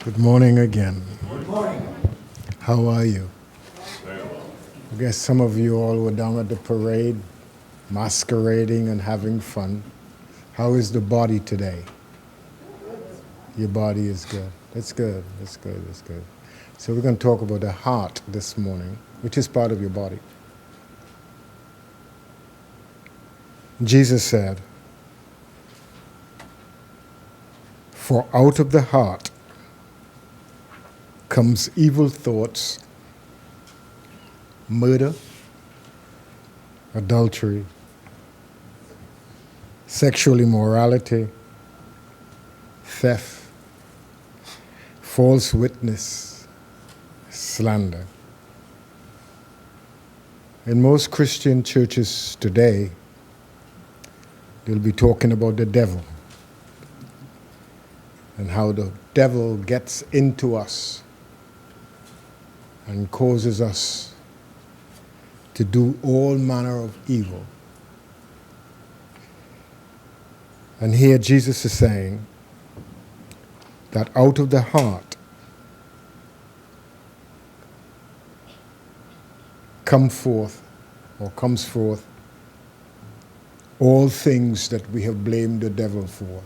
Good morning again. Good morning. How are you? Very well. I guess some of you all were down at the parade, masquerading and having fun. How is the body today? Your body is good. That's good. That's good. That's good. So we're going to talk about the heart this morning, which is part of your body. Jesus said, "For out of the heart comes evil thoughts, murder, adultery, sexual immorality, theft, false witness, slander." In most Christian churches today, they'll be talking about the devil and how the devil gets into us and causes us to do all manner of evil. And here Jesus is saying that out of the heart comes forth all things that we have blamed the devil for.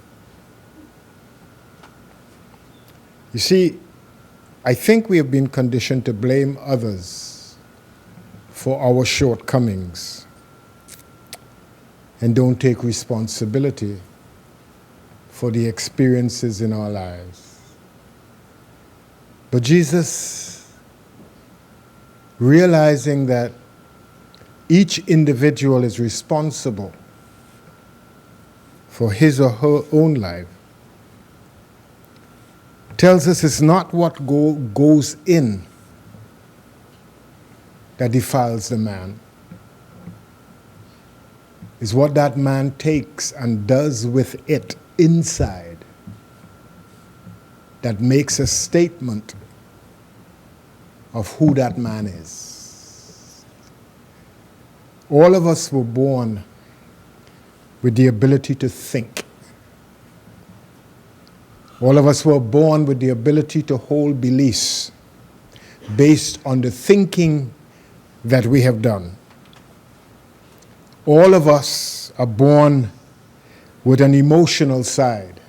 You see, I think we have been conditioned to blame others for our shortcomings and don't take responsibility for the experiences in our lives. But Jesus, realizing that each individual is responsible for his or her own life, tells us it's not what goes in that defiles the man. It's what that man takes and does with it inside that makes a statement of who that man is. All of us were born with the ability to think. All of us were born with the ability to hold beliefs based on the thinking that we have done. All of us are born with an emotional side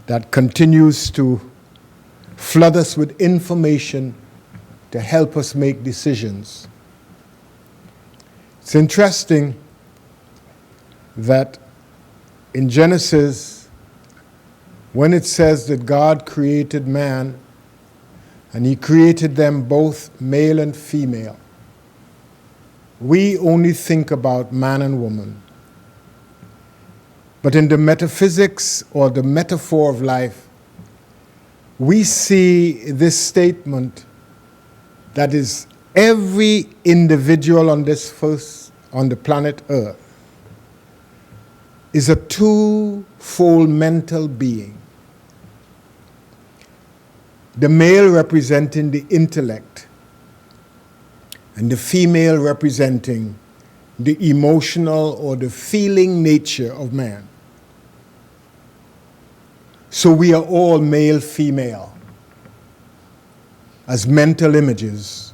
that continues to flood us with information to help us make decisions. It's interesting that in Genesis, when it says that God created man and he created them both male and female, we only think about man and woman. But in the metaphysics or the metaphor of life, we see this statement that is every individual on the planet Earth is a twofold mental being. The male representing the intellect and the female representing the emotional or the feeling nature of man. So we are all male, female as mental images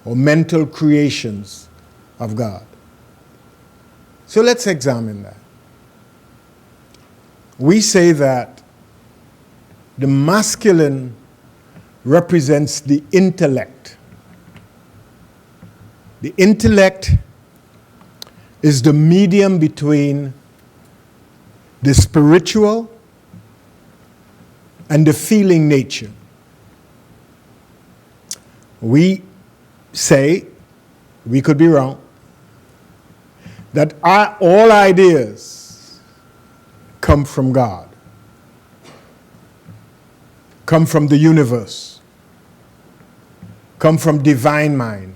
or mental creations of God. So let's examine that. We say that the masculine represents the intellect. The intellect is the medium between the spiritual and the feeling nature. We say, we could be wrong, that all ideas come from God, come from the universe, come from divine mind.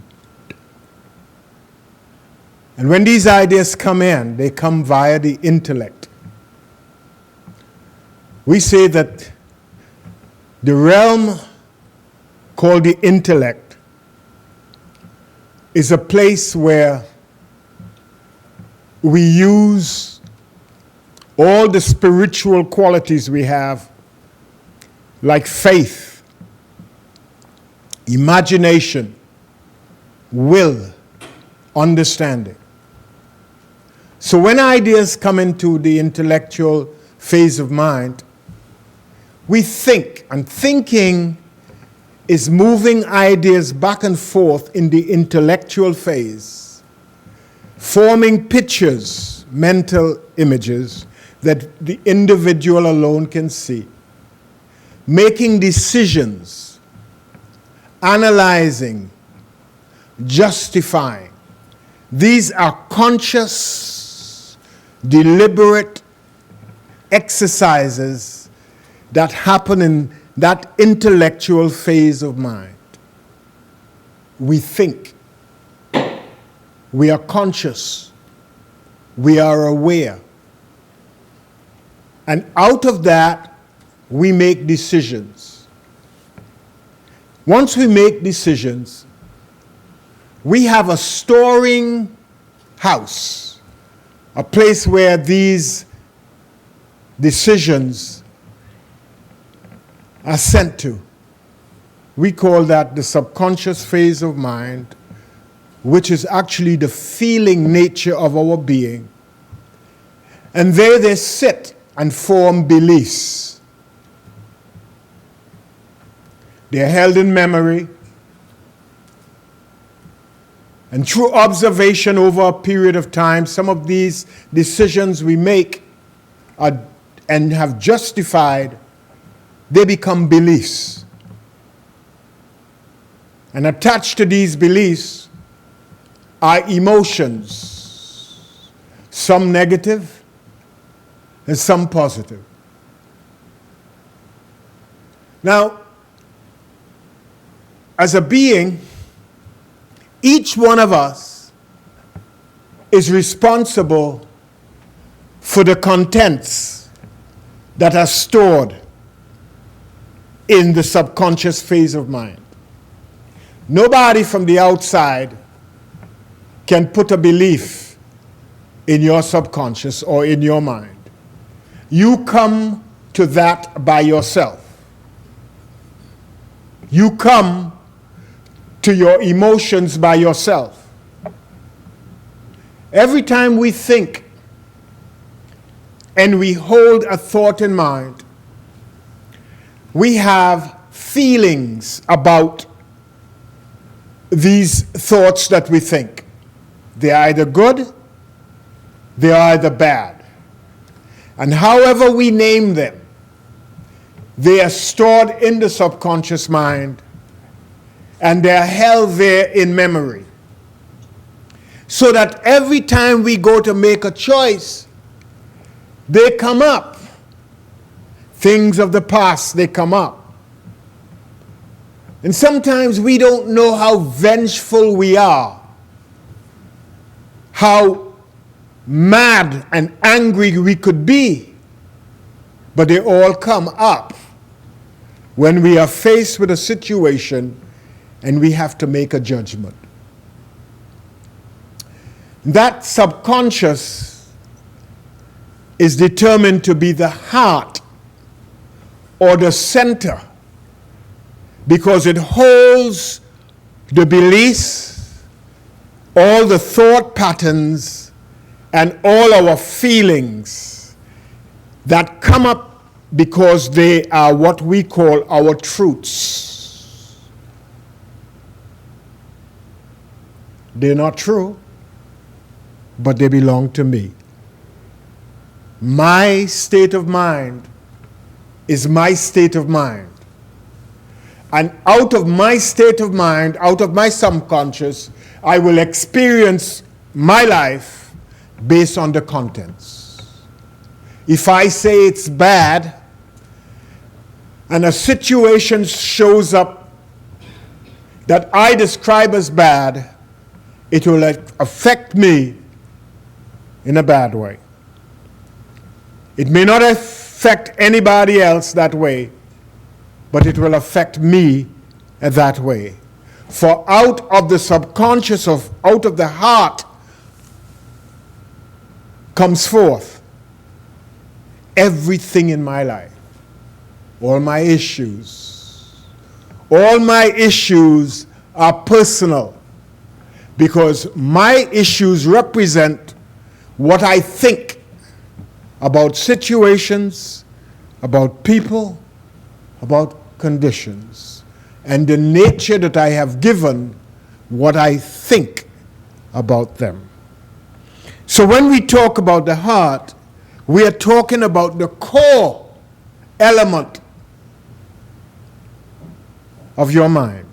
And when these ideas come in, they come via the intellect. We say that the realm called the intellect is a place where we use all the spiritual qualities we have like faith, imagination, will, understanding. So when ideas come into the intellectual phase of mind, we think, and thinking is moving ideas back and forth in the intellectual phase, forming pictures, mental images that the individual alone can see, making decisions, analyzing, justifying. These are conscious, deliberate exercises that happen in that intellectual phase of mind. We think. We are conscious. We are aware. And out of that, we make decisions. Once we make decisions, we have a storing house, a place where these decisions are sent to. We call that the subconscious phase of mind, which is actually the feeling nature of our being. And there they sit and form beliefs. They are held in memory. And through observation over a period of time, some of these decisions we make and have justified, they become beliefs. And attached to these beliefs are emotions, some negative and some positive. Now, as a being, each one of us is responsible for the contents that are stored in the subconscious phase of mind. Nobody from the outside can put a belief in your subconscious or in your mind. You come to that by yourself. You come to your emotions by yourself. Every time we think and we hold a thought in mind, we have feelings about these thoughts that we think. They're either good, they're either bad. And however we name them, they are stored in the subconscious mind and they're held there in memory. So that every time we go to make a choice, they come up. Things of the past, they come up. And sometimes we don't know how vengeful we are, how mad and angry we could be, but they all come up when we are faced with a situation and we have to make a judgment. That subconscious is determined to be the heart or the center because it holds the beliefs, all the thought patterns, and all our feelings that come up because they are what we call our truths. They're not true, but they belong to me. My state of mind is my state of mind. And out of my state of mind, out of my subconscious, I will experience my life based on the contents. If I say it's bad, and a situation shows up that I describe as bad, it will affect me in a bad way. It may not affect anybody else that way, but it will affect me that way. For out of the subconscious, out of the heart, comes forth everything in my life. all my issues. All my issues are personal because my issues represent what I think about situations, about people, about conditions, and the nature that I have given what I think about them. So when we talk about the heart, we are talking about the core element of your mind.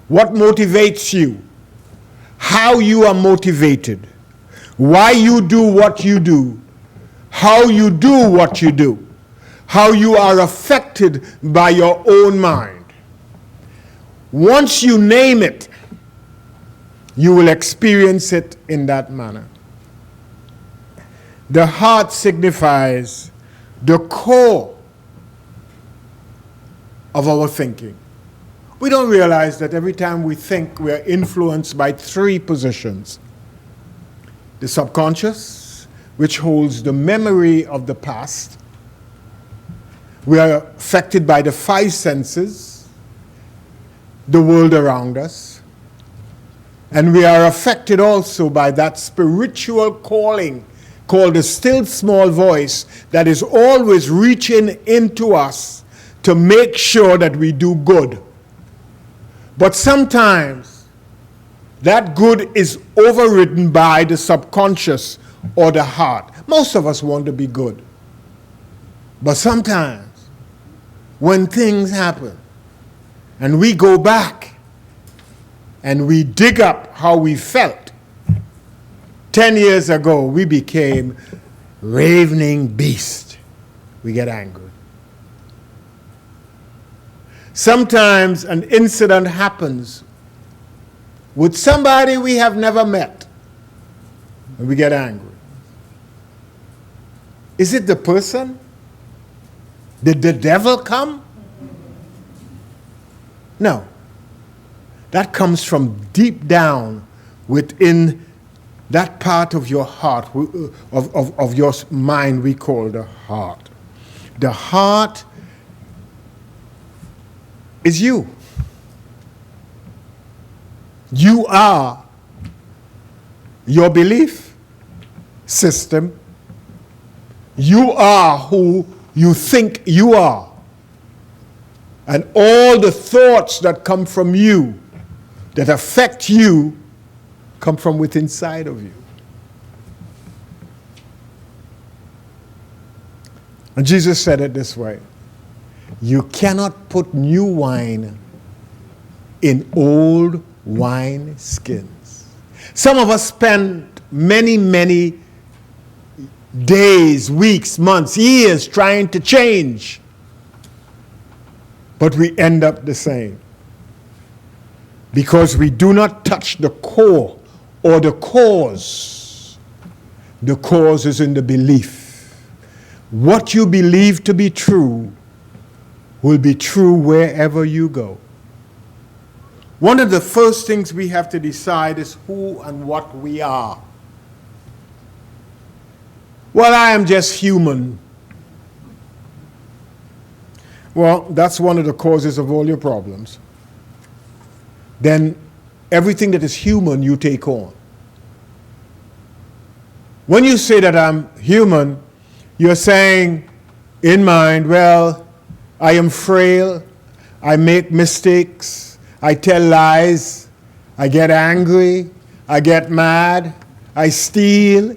What motivates you? How you are motivated? Why you do what you do? How you do what you do? How you are affected by your own mind. Once you name it, you will experience it in that manner. The heart signifies the core of our thinking. We don't realize that every time we think, we are influenced by three positions. The subconscious, which holds the memory of the past. We are affected by the five senses, the world around us. And we are affected also by that spiritual calling called the still small voice that is always reaching into us to make sure that we do good. But sometimes that good is overridden by the subconscious or the heart. Most of us want to be good. But sometimes when things happen and we go back and we dig up how we felt 10 years ago, we became ravening beast. We get angry. Sometimes an incident happens with somebody we have never met, and we get angry. Is it the person? Did the devil come? No. That comes from deep down within that part of your heart, of your mind we call the heart. The heart is you. You are your belief system. You are who you think you are. And all the thoughts that come from you, that affect you, come from within inside of you. And Jesus said it this way: you cannot put new wine in old wine skins. Some of us spend many days, weeks, months, years trying to change, but we end up the same because we do not touch the core or the cause. The cause is in the belief. What you believe to be true will be true wherever you go. One of the first things we have to decide is who and what we are. Well, I am just human. Well, that's one of the causes of all your problems. Then everything that is human you take on. When you say that I'm human, you're saying in mind, well, I am frail, I make mistakes, I tell lies, I get angry, I get mad, I steal,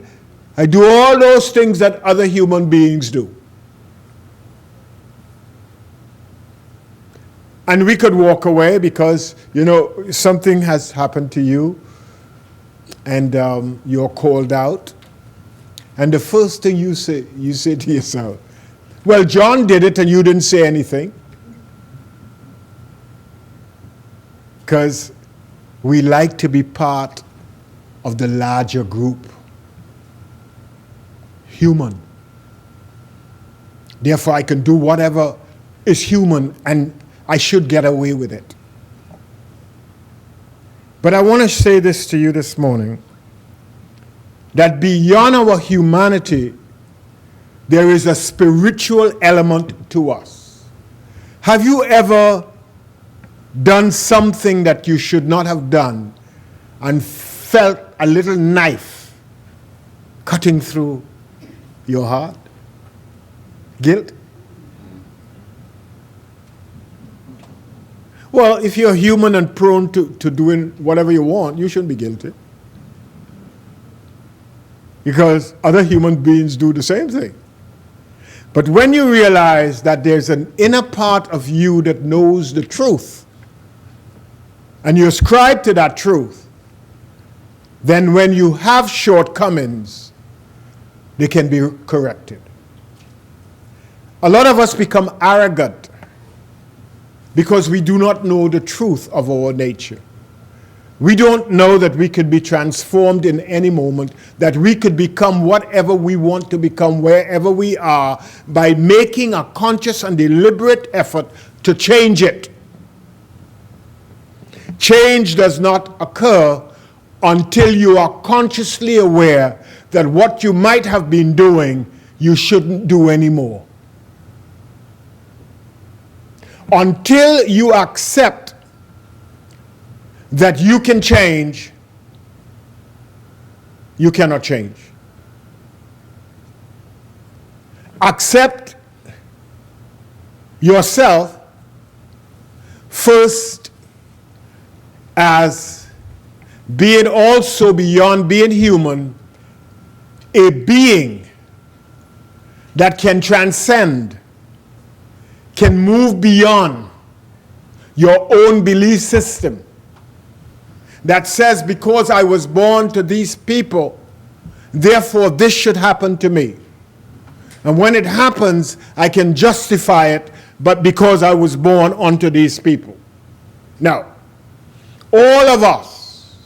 I do all those things that other human beings do. And we could walk away because, something has happened to you and you're called out. And the first thing you say to yourself, well, John did it and you didn't say anything. Because we like to be part of the larger group. Human. Therefore, I can do whatever is human and I should get away with it. But I want to say this to you this morning, that beyond our humanity, there is a spiritual element to us. Have you ever done something that you should not have done and felt a little knife cutting through your heart? Guilt? Well, if you're human and prone to doing whatever you want, you shouldn't be guilty. Because other human beings do the same thing. But when you realize that there's an inner part of you that knows the truth, and you ascribe to that truth, then when you have shortcomings, they can be corrected. A lot of us become arrogant because we do not know the truth of our nature. We don't know that we could be transformed in any moment, that we could become whatever we want to become wherever we are by making a conscious and deliberate effort to change it. Change does not occur until you are consciously aware that what you might have been doing, you shouldn't do anymore. Until you accept that you can change, you cannot change. Accept yourself first as being also beyond being human, a being that can transcend, can move beyond your own belief system that says, because I was born to these people, therefore this should happen to me. And when it happens, I can justify it, but because I was born unto these people. Now, all of us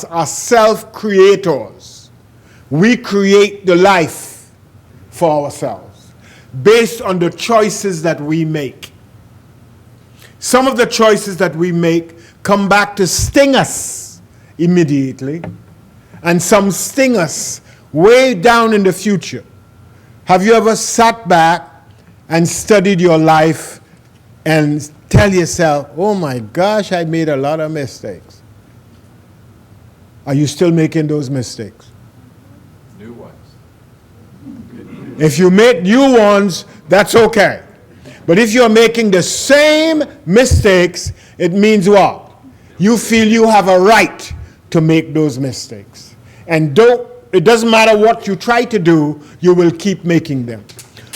are self-creators. We create the life for ourselves based on the choices that we make. Some of the choices that we make come back to sting us immediately, and some sting us way down in the future. Have you ever sat back and studied your life and tell yourself, oh my gosh, I made a lot of mistakes? Are you still making those mistakes? New ones. If you make new ones, that's okay. But if you're making the same mistakes, it means what? You feel you have a right to make those mistakes. And it doesn't matter what you try to do, you will keep making them.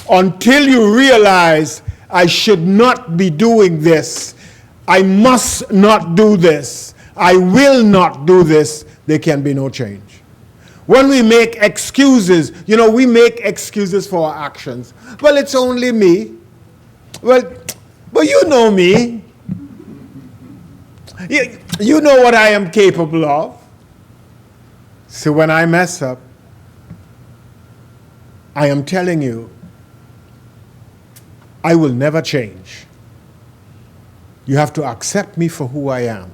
Until you realize, I should not be doing this, I must not do this, I will not do this, there can be no change. When we make excuses, we make excuses for our actions. Well, it's only me. Well, but you know me. You know what I am capable of. So when I mess up, I am telling you, I will never change. You have to accept me for who I am.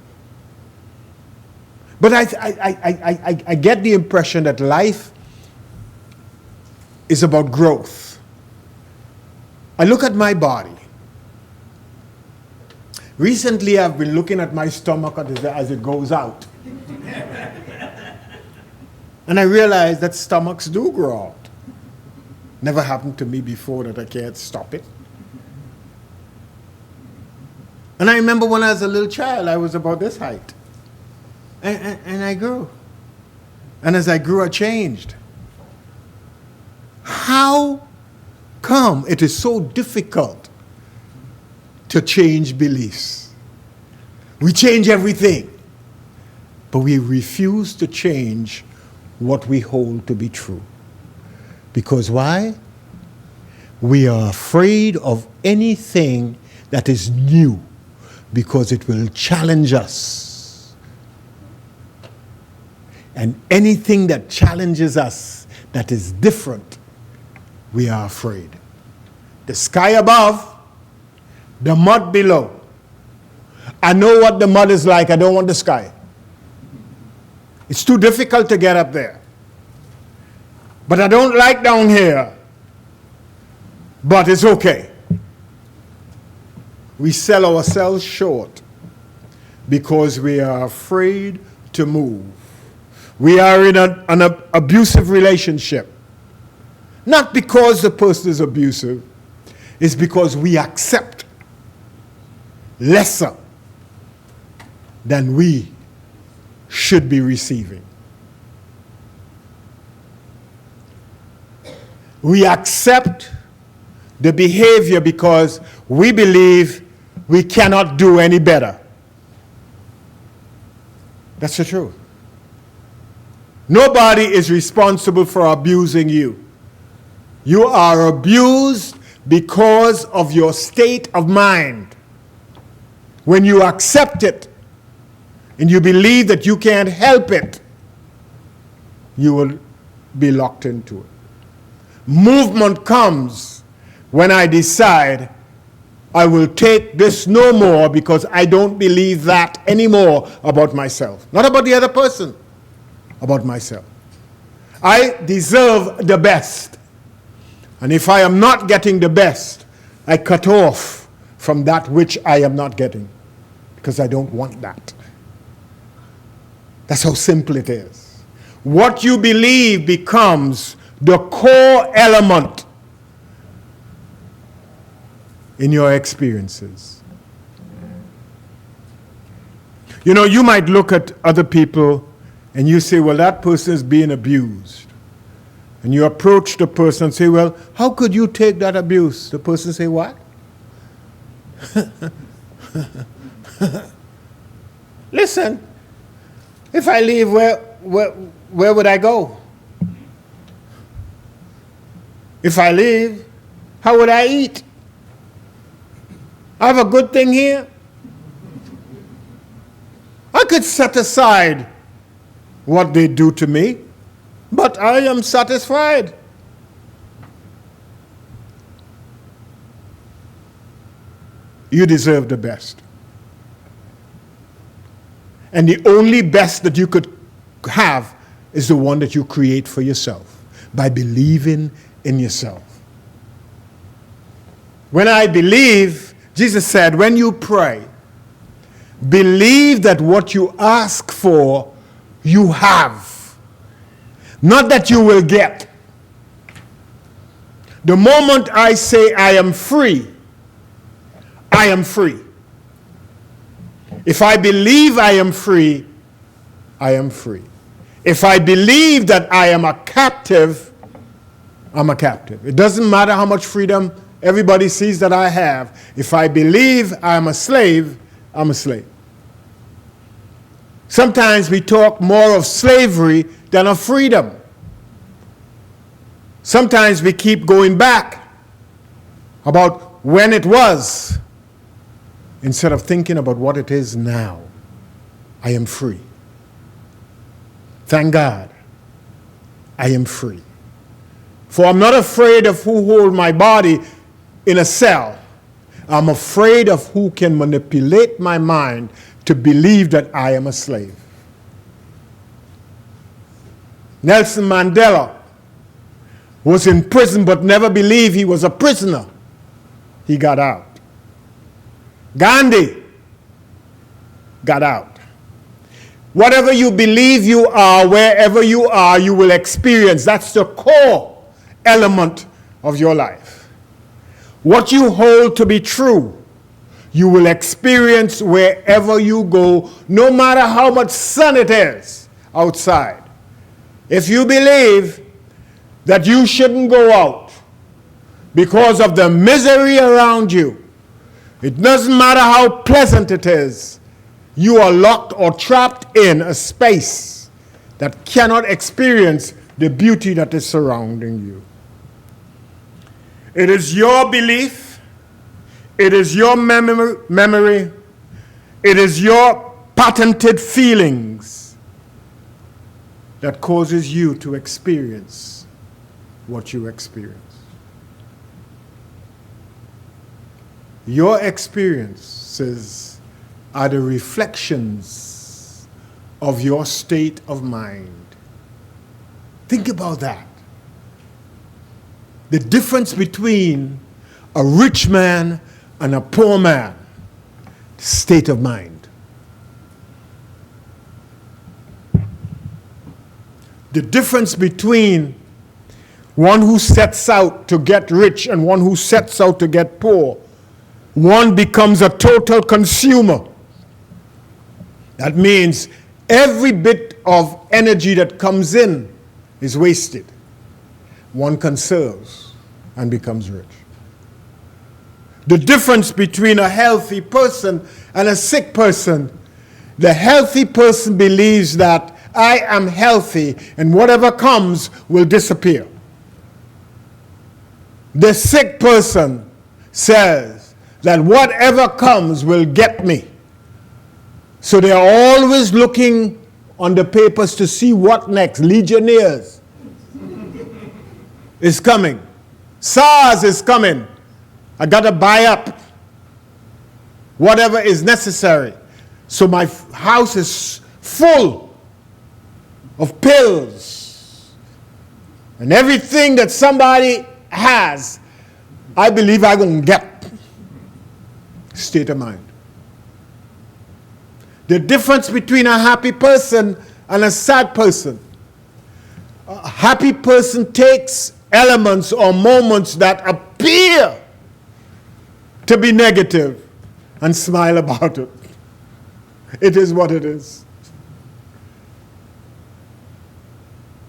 But I get the impression that life is about growth. I look at my body. Recently, I've been looking at my stomach as it goes out. And I realized that stomachs do grow out. Never happened to me before that I can't stop it. And I remember when I was a little child, I was about this height. And I grew. And as I grew, I changed. How come it is so difficult to change beliefs? We change everything, but we refuse to change what we hold to be true. Because why? We are afraid of anything that is new, because it will challenge us. And anything that challenges us that is different, we are afraid. The sky above, the mud below. I know what the mud is like. I don't want the sky. It's too difficult to get up there. But I don't like down here. But it's okay. we sell ourselves short because we are afraid to move. We are in an abusive relationship. Not because the person is abusive, it's because we accept lesser than we should be receiving. We accept the behavior because we believe we cannot do any better. That's the truth. Nobody is responsible for abusing you. You are abused because of your state of mind. When you accept it and you believe that you can't help it, you will be locked into it. Movement comes when I decide I will take this no more because I don't believe that anymore about myself. Not about the other person, about myself. I deserve the best. And if I am not getting the best, I cut off from that which I am not getting because I don't want that. That's how simple it is. What you believe becomes the core element in your experiences. You know, you might look at other people and you say, well, that person is being abused. And you approach the person and say, well, how could you take that abuse? The person say, what? Listen, if I leave, where would I go? If I leave, how would I eat? I have a good thing here. I could set aside what they do to me, but I am satisfied. You deserve the best. And the only best that you could have is the one that you create for yourself by believing in yourself. When I believe, Jesus said, when you pray, believe that what you ask for, you have. Not that you will get. The moment I say I am free, I am free. If I believe I am free, I am free. If I believe that I am a captive, I'm a captive. It doesn't matter how much freedom everybody sees that I have. If I believe I'm a slave, I'm a slave. Sometimes we talk more of slavery than of freedom. Sometimes we keep going back about when it was instead of thinking about what it is now. I am free. Thank God, I am free. For I'm not afraid of who hold my body in a cell. I'm afraid of who can manipulate my mind to believe that I am a slave. Nelson Mandela was in prison but never believed he was a prisoner. He got out. Gandhi got out. Whatever you believe you are, wherever you are, you will experience. That's the core element of your life. What you hold to be true, you will experience wherever you go, no matter how much sun it is outside. If you believe that you shouldn't go out because of the misery around you, it doesn't matter how pleasant it is, you are locked or trapped in a space that cannot experience the beauty that is surrounding you. It is your belief, it is your memory, it is your patented feelings that causes you to experience what you experience. Your experiences are the reflections of your state of mind. Think about that. The difference between a rich man and a poor man state of mind. The difference between one who sets out to get rich and one who sets out to get poor, one becomes a total consumer. That means every bit of energy that comes in is wasted. One conserves and becomes rich. The difference between a healthy person and a sick person, the healthy person believes that I am healthy and whatever comes will disappear. The sick person says that whatever comes will get me. So they are always looking on the papers to see what next. Legionnaires is coming. SARS is coming. I got to buy up whatever is necessary. So my house is full of pills. And everything that somebody has, I believe I'm going to get. State of mind. The difference between a happy person and a sad person. A happy person takes elements or moments that appear to be negative and smile about it. It is what it is.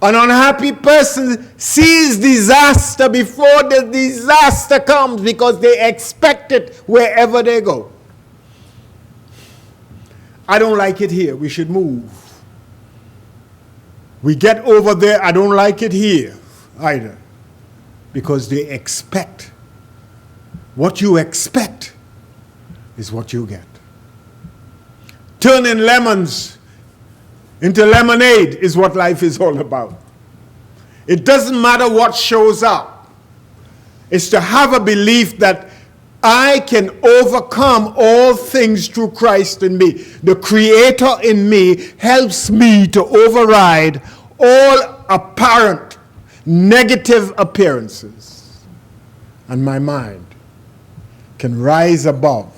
An unhappy person sees disaster before the disaster comes because they expect it wherever they go. I don't like it here. We should move. We get over there. I don't like it here either. Because they expect. What you expect is what you get. Turning lemons into lemonade is what life is all about. It doesn't matter what shows up. It's to have a belief that I can overcome all things through Christ in me. The Creator in me helps me to override all apparent negative appearances. And my mind can rise above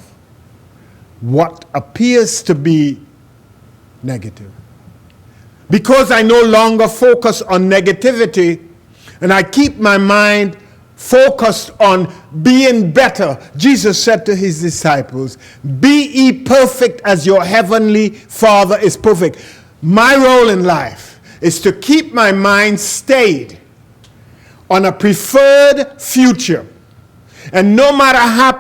what appears to be negative. Because I no longer focus on negativity and I keep my mind focused on being better. Jesus said to his disciples, "Be ye perfect as your heavenly Father is perfect." My role in life is to keep my mind stayed on a preferred future. And no matter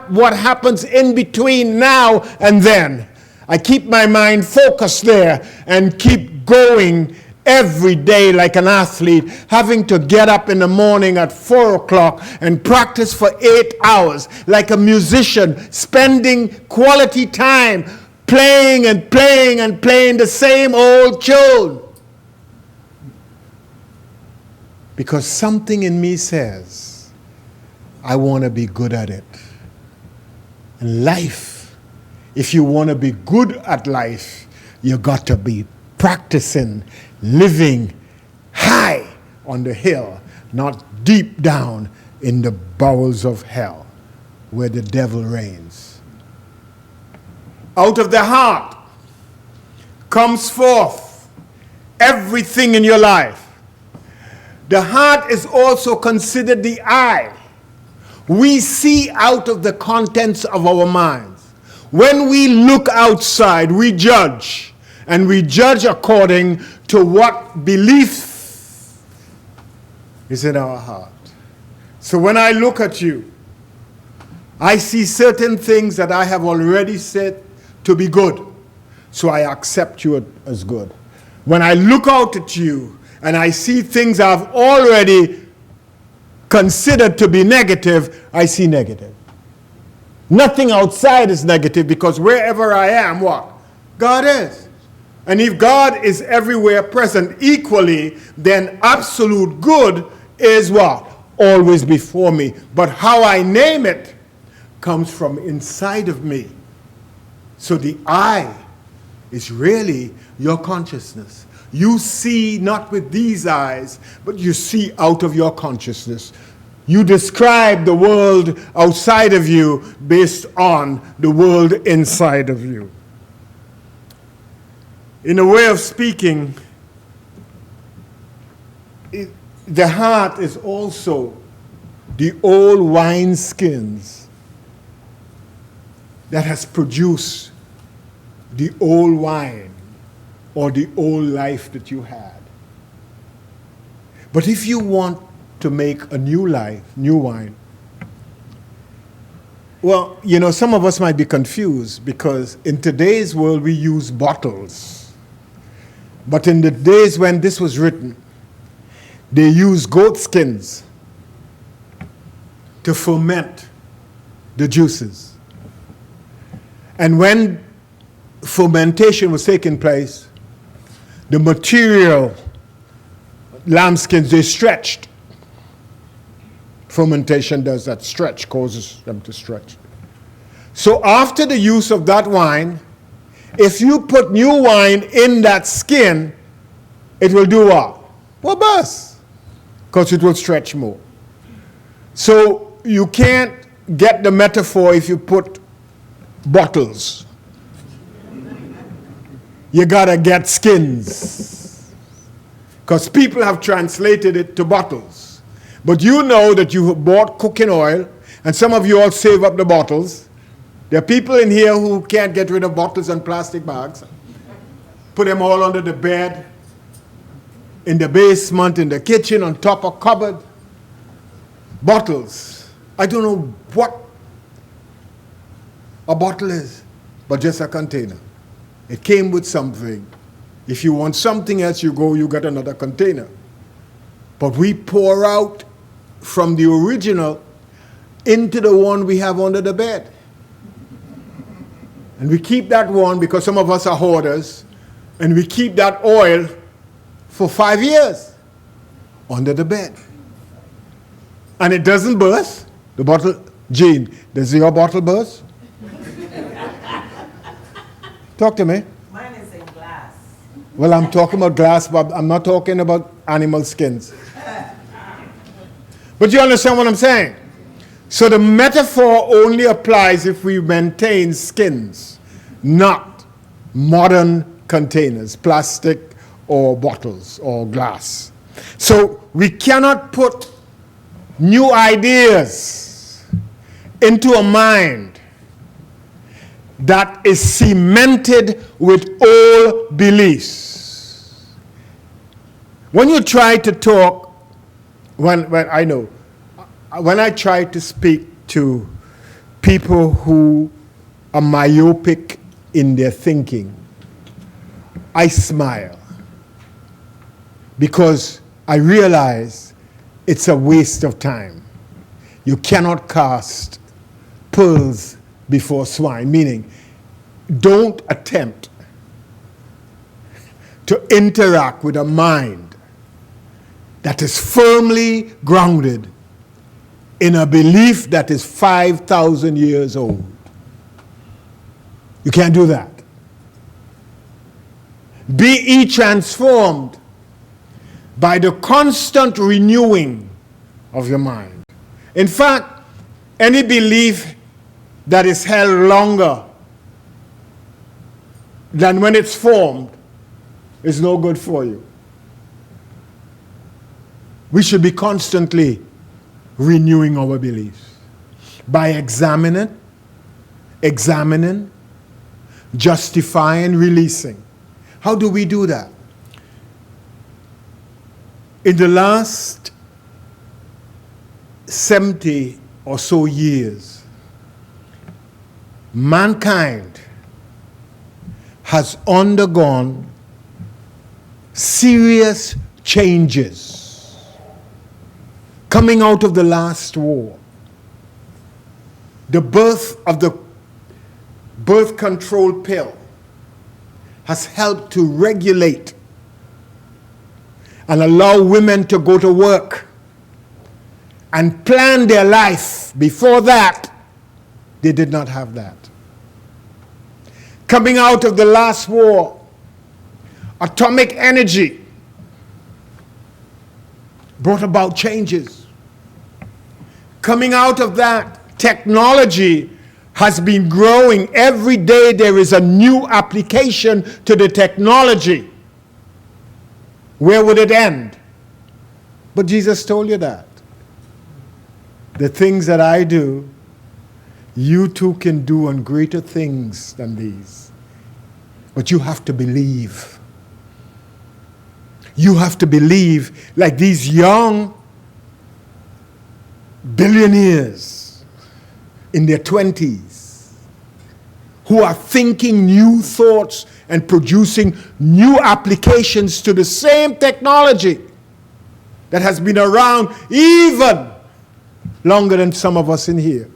what happens in between now and then, I keep my mind focused there and keep going every day like an athlete, having to get up in the morning at 4 o'clock and practice for 8 hours, like a musician, spending quality time playing and playing and playing the same old tune. Because something in me says, I want to be good at it. And life, if you want to be good at life, you got to be practicing living high on the hill, not deep down in the bowels of hell where the devil reigns. Out of the heart comes forth everything in your life. The heart is also considered the eye. We see out of the contents of our minds. When we look outside, we judge. And we judge according to what belief is in our heart. So when I look at you, I see certain things that I have already said to be good. So I accept you as good. When I look out at you and I see things I've already considered to be negative, I see negative. Nothing outside is negative because wherever I am, what? God is. And if God is everywhere present equally, then absolute good is what? Always before me. But how I name it comes from inside of me. So the I is really your consciousness. You see not with these eyes, but you see out of your consciousness. You describe the world outside of you based on the world inside of you. In a way of speaking, the heart is also the old wineskins that has produced the old wine or the old life that you had. But if you want to make a new life, new wine, well, you know, some of us might be confused because in today's world we use bottles. But in the days when this was written, they used goat skins to ferment the juices. And when fermentation was taking place, the material lambskins, they stretched. Fermentation does that, stretch, causes them to stretch. So after the use of that wine, if you put new wine in that skin, it will do what? Well, burst, because it will stretch more. So you can't get the metaphor if you put bottles. You gotta get skins, because people have translated it to bottles. But you know that you have bought cooking oil, and some of you all save up the bottles. There are people in here who can't get rid of bottles and plastic bags. Put them all under the bed, in the basement, in the kitchen, on top of cupboard. Bottles. I don't know what a bottle is, but just a container. It came with something. If you want something else, you get another container. But we pour out from the original into the one we have under the bed. And we keep that one because some of us are hoarders, and we keep that oil for 5 years under the bed. And it doesn't burst. The bottle, Jean, does your bottle burst? Talk to me. Mine is in glass. Well, I'm talking about glass, but I'm not talking about animal skins. But you understand what I'm saying? So the metaphor only applies if we maintain skins, not modern containers, plastic or bottles or glass. So we cannot put new ideas into a mind that is cemented with old beliefs. When you try to talk, when I try to speak to people who are myopic in their thinking, I smile because I realize it's a waste of time. You cannot cast pearls before swine, meaning don't attempt to interact with a mind that is firmly grounded in a belief that is 5,000 years old. You can't do that. Be ye transformed by the constant renewing of your mind. In fact, any belief that is held longer than when it's formed is no good for you. We should be constantly renewing our beliefs by examining, justifying, releasing. How do we do that? In the last 70 or so years, mankind has undergone serious changes coming out of the last war. The birth of the birth control pill has helped to regulate and allow women to go to work and plan their life. Before that, they did not have that. Coming out of the last war, atomic energy brought about changes. Coming out of that, technology has been growing. Every day there is a new application to the technology. Where would it end? But Jesus told you that. The things that I do, you too can do, and greater things than these. But you have to believe. You have to believe, like these young billionaires in their 20s who are thinking new thoughts and producing new applications to the same technology that has been around even longer than some of us in here.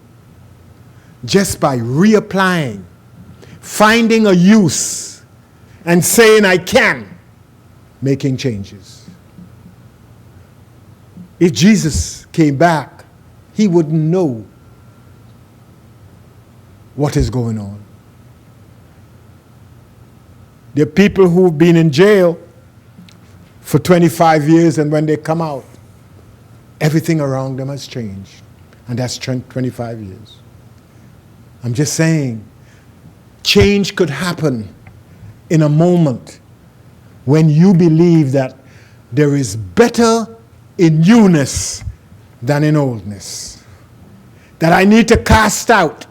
Just by reapplying, finding a use, and saying, I can, making changes. If Jesus came back, he wouldn't know what is going on. There are people who've been in jail for 25 years, and when they come out, everything around them has changed. And that's 25 years. I'm just saying, change could happen in a moment when you believe that there is better in newness than in oldness. That I need to cast out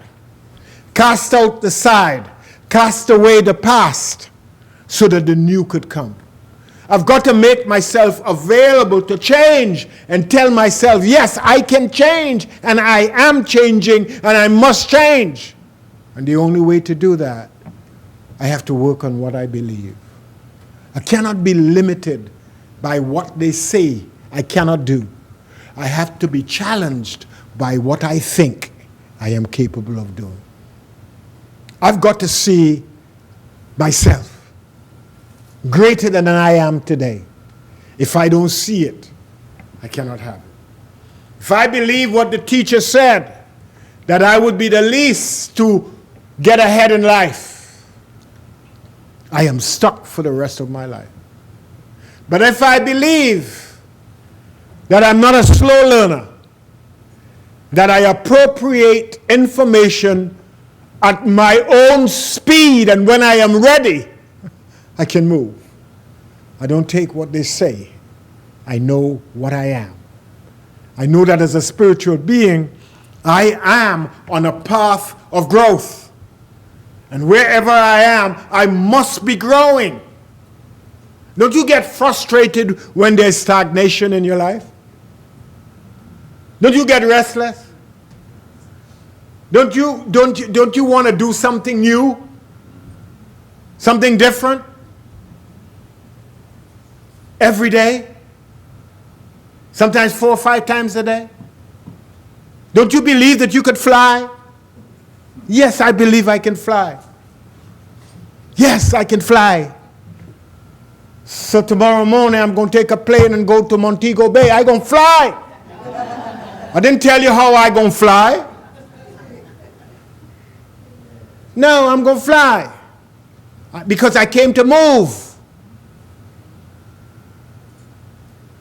the side, cast away the past, so that the new could come. I've got to make myself available to change and tell myself, yes, I can change, and I am changing, and I must change. And the only way to do that, I have to work on what I believe. I cannot be limited by what they say I cannot do. I have to be challenged by what I think I am capable of doing. I've got to see myself greater than I am today. If I don't see it, I cannot have it. If I believe what the teacher said, that I would be the least to get ahead in life, I am stuck for the rest of my life. But if I believe that I'm not a slow learner, that I appropriate information at my own speed, and when I am ready, I can move. I don't take what they say. I know what I am. I know that as a spiritual being, I am on a path of growth. And wherever I am, I must be growing. Don't you get frustrated when there's stagnation in your life? Don't you get restless? Don't you want to do something new? Something different? Every day? Sometimes 4 or 5 times a day? Don't you believe that you could fly? Yes, I believe I can fly. Yes, I can fly. So tomorrow morning I'm going to take a plane and go to Montego Bay. I'm going to fly. I didn't tell you how I'm going to fly. No, I'm going to fly. Because I came to move.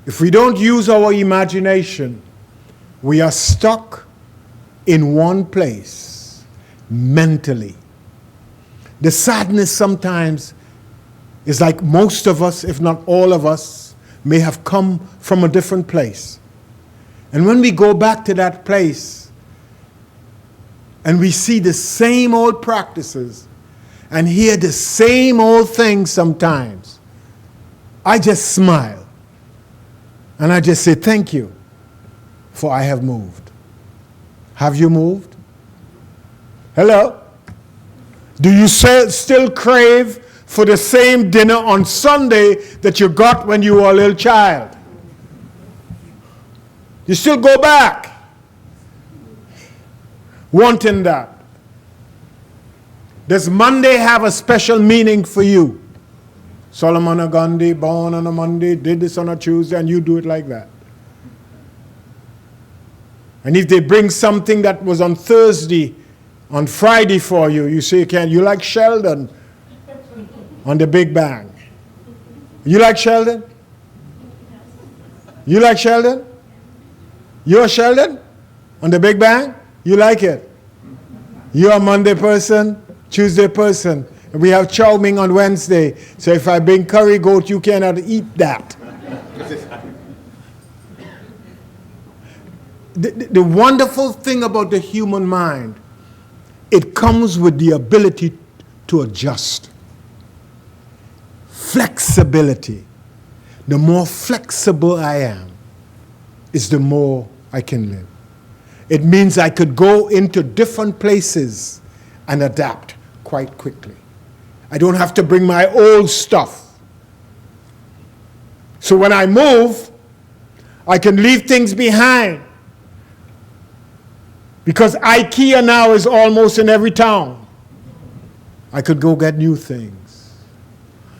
If we don't use our imagination, we are stuck in one place mentally. The sadness sometimes is like most of us, if not all of us, may have come from a different place. And when we go back to that place and we see the same old practices and hear the same old things sometimes, I just smile. And I just say, thank you, for I have moved. Have you moved? Hello? Do you still crave for the same dinner on Sunday that you got when you were a little child? You still go back wanting that. Does Monday have a special meaning for you? Solomon Gandhi, born on a Monday, did this on a Tuesday, and you do it like that. And if they bring something that was on Thursday, on Friday for you, you say, you like Sheldon on the Big Bang? You like Sheldon? You like Sheldon? You're Sheldon? on the Big Bang? You like it? You're a Monday person, Tuesday person. And we have chow mein on Wednesday. So if I bring curry goat, you cannot eat that. The wonderful thing about the human mind, it comes with the ability to adjust. Flexibility. The more flexible I am, is the more I can live. It means I could go into different places and adapt quite quickly. I don't have to bring my old stuff. So when I move, I can leave things behind. Because IKEA now is almost in every town. I could go get new things.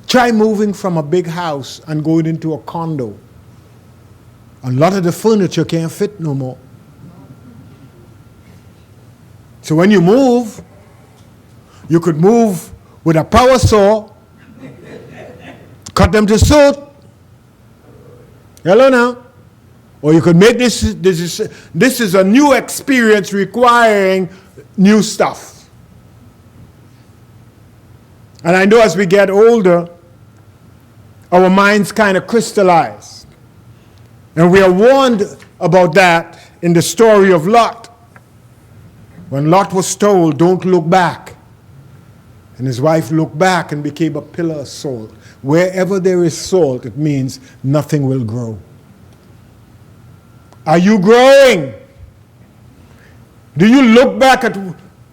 Try moving from a big house and going into a condo. A lot of the furniture can't fit no more. So when you move, you could move with a power saw, cut them to suit. Hello now. Or you could make this is a new experience requiring new stuff. And I know as we get older, our minds kind of crystallize. And we are warned about that in the story of Lot. When Lot was told, don't look back. And his wife looked back and became a pillar of salt. Wherever there is salt, it means nothing will grow. Are you growing? Do you look back at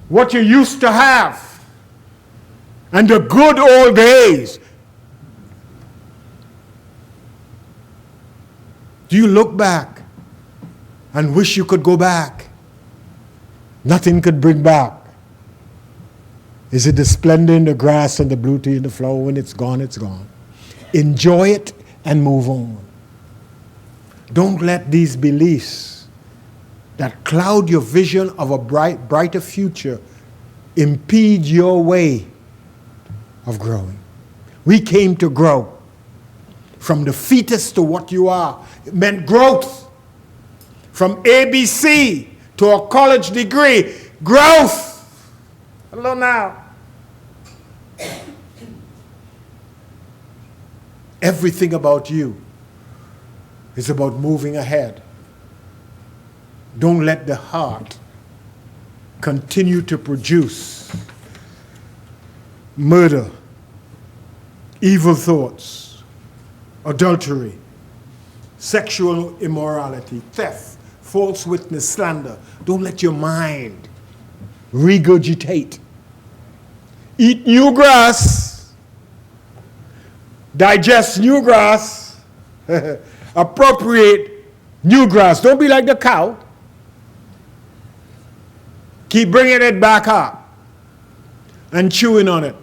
what you used to have? And the good old days? Do you look back and wish you could go back? Nothing could bring back. Is it the splendor in the grass and the beauty in the flower? When it's gone, it's gone. Enjoy it and move on. Don't let these beliefs that cloud your vision of a brighter future impede your way of growing. We came to grow. From the fetus to what you are. It meant growth. From ABC to a college degree. Growth. Hello now. Everything about you is about moving ahead. Don't let the heart continue to produce murder, evil thoughts, adultery, sexual immorality, theft, false witness, slander. Don't let your mind regurgitate. Eat new grass, digest new grass, appropriate new grass. Don't be like the cow. Keep bringing it back up and chewing on it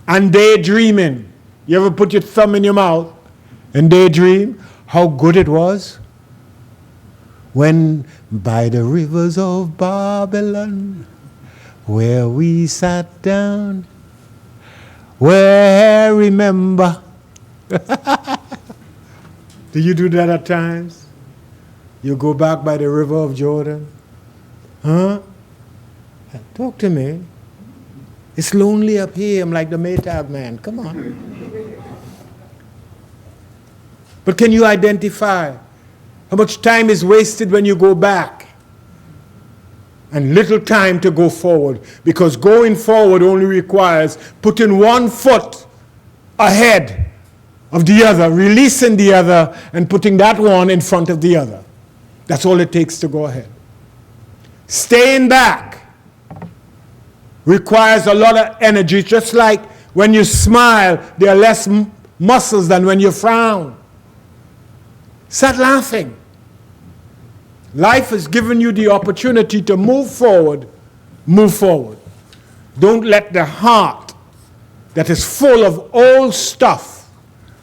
and daydreaming. You ever put your thumb in your mouth and daydream how good it was when by the rivers of Babylon where we sat down, where I remember. Do you do that at times? You go back by the river of Jordan? Huh? Talk to me. It's lonely up here. I'm like the Maytag man. Come on. But can you identify how much time is wasted when you go back? And little time to go forward. Because going forward only requires putting one foot ahead of the other, releasing the other, and putting that one in front of the other. That's all it takes to go ahead. Staying back requires a lot of energy, just like when you smile, there are less muscles than when you frown. Start laughing. Life has given you the opportunity to move forward. Move forward. Don't let the heart that is full of old stuff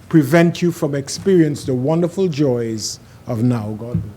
prevent you from experiencing the wonderful joys of now. God bless.